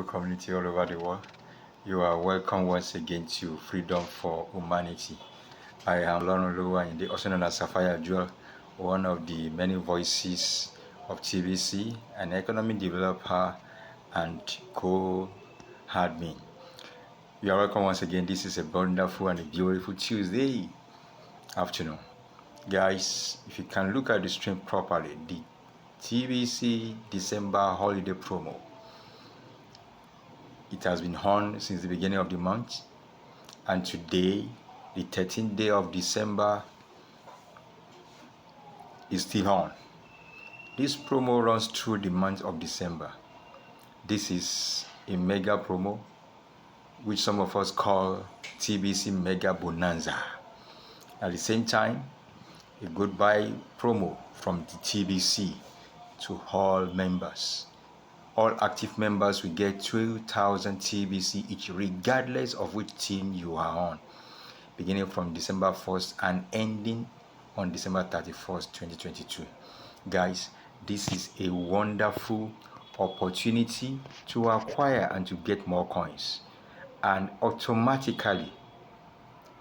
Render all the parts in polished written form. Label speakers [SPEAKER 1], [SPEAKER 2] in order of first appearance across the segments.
[SPEAKER 1] beautiful community all over the world. You are welcome once again to Freedom for Humanity. I am Lauren Luwayinde, also known as Sapphire Jewel, one of the many voices of TBC, an economic developer and co-admin. You are welcome once again. This is a wonderful and a beautiful Tuesday afternoon. Guys, if you can look at the stream properly, the TBC December holiday promo, it has been on since the beginning of the month, and today, the 13th day of December, is still on. This promo runs through the month of December. This is a mega promo, which some of us call TBC Mega Bonanza. At the same time, a goodbye promo from the TBC to all members. All active members will get 2,000 TBC each, regardless of which team you are on, beginning from December 1st and ending on December 31st, 2022. Guys, this is a wonderful opportunity to acquire and to get more coins. And automatically,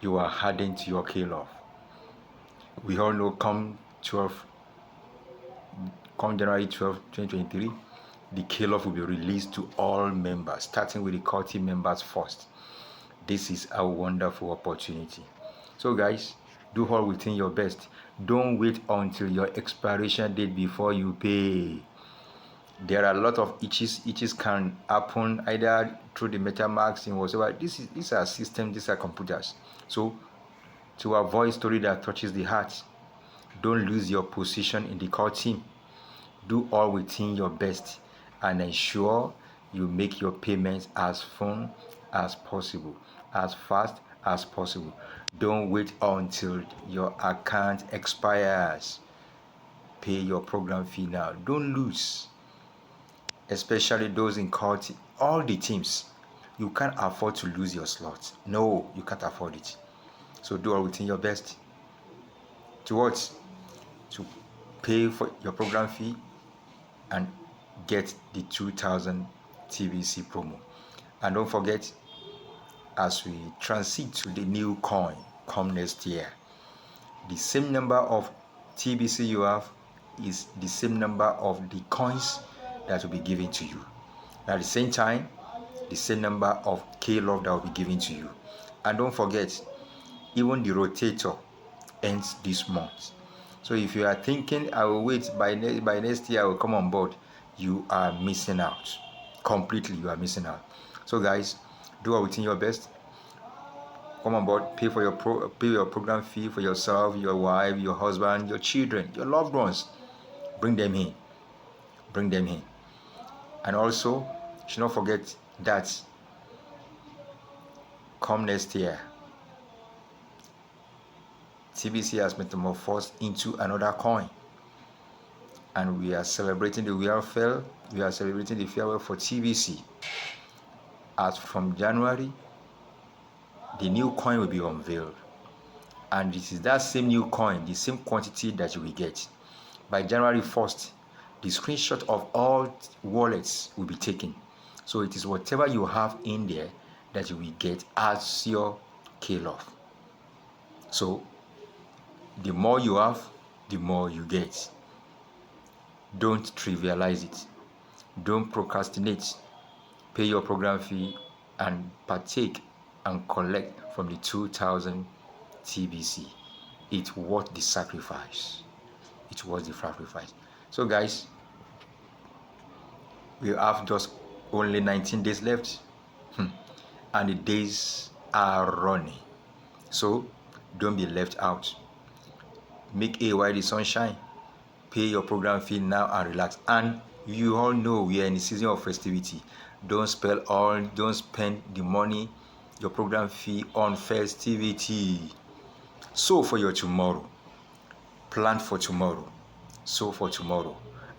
[SPEAKER 1] you are adding to your K-Love. We all know come January 12, 2023, the K-Love will be released to all members, starting with the core team members first. This is a wonderful opportunity. So guys, do all within your best. Don't wait until your expiration date before you pay. There are a lot of itches. Itches can happen either through the MetaMask and whatever. These are systems, these are computers. So to avoid story that touches the heart, don't lose your position in the core team. Do all within your best and ensure you make your payments as soon as possible, as fast as possible. Don't wait until your account expires. Pay your program fee now. Don't lose, especially those in court. All the teams, you can't afford to lose your slots. No, you can't afford it. So do all within your best. To what? To pay for your program fee and get the 2,000 TBC promo. And don't forget, as we transit to the new coin come next year, the same number of TBC you have is the same number of the coins that will be given to you. At the same time, the same number of K-Love that will be given to you. And don't forget, even the rotator ends this month. So if you are thinking, I will wait, by next year I will come on board, you are missing out. Completely, you are missing out. So guys, do everything your best. Come on board, pay your program fee for yourself, your wife, your husband, your children, your loved ones. Bring them in. Bring them in. And also, you should not forget that come next year, TBC has metamorphosed into another coin, and we are celebrating the welfare. We are celebrating the farewell for TBC. As from January, the new coin will be unveiled, and this is that same new coin, the same quantity that you will get. By January 1st, the screenshot of all wallets will be taken. So it is whatever you have in there that you will get as your K-Love. So the more you have, the more you get. Don't trivialize it. Don't procrastinate. Pay your program fee and partake and collect from the 2,000 TBC. It's worth the sacrifice. It's worth the sacrifice. So guys, we have just only 19 days left. And the days are running. So don't be left out. Make AY the sunshine. Pay your program fee now and relax. And you all know we are in the season of festivity. Don't spend the money, your program fee, on festivity. So for your tomorrow. Plan for tomorrow. So for tomorrow.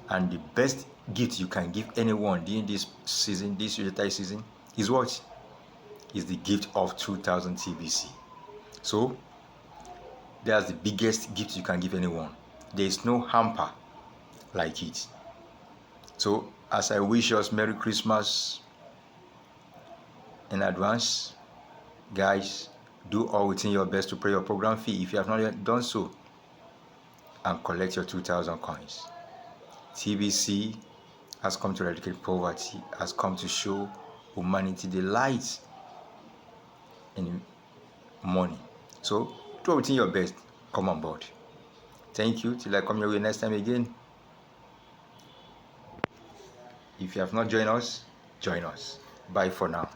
[SPEAKER 1] And the best gift you can give anyone during this season, this Unitary season, is what? Is the gift of 2,000 TBC. So that's the biggest gift you can give anyone. There is no hamper like it. So as I wish us Merry Christmas, in advance. Guys, do all within your best to pay your program fee if you have not yet done so, and collect your 2,000 coins. TBC has come to eradicate poverty, has come to show humanity the light in money. So do within your best. Come on board. Thank you. Till I come your way next time again. If you have not joined us, join us. Bye for now.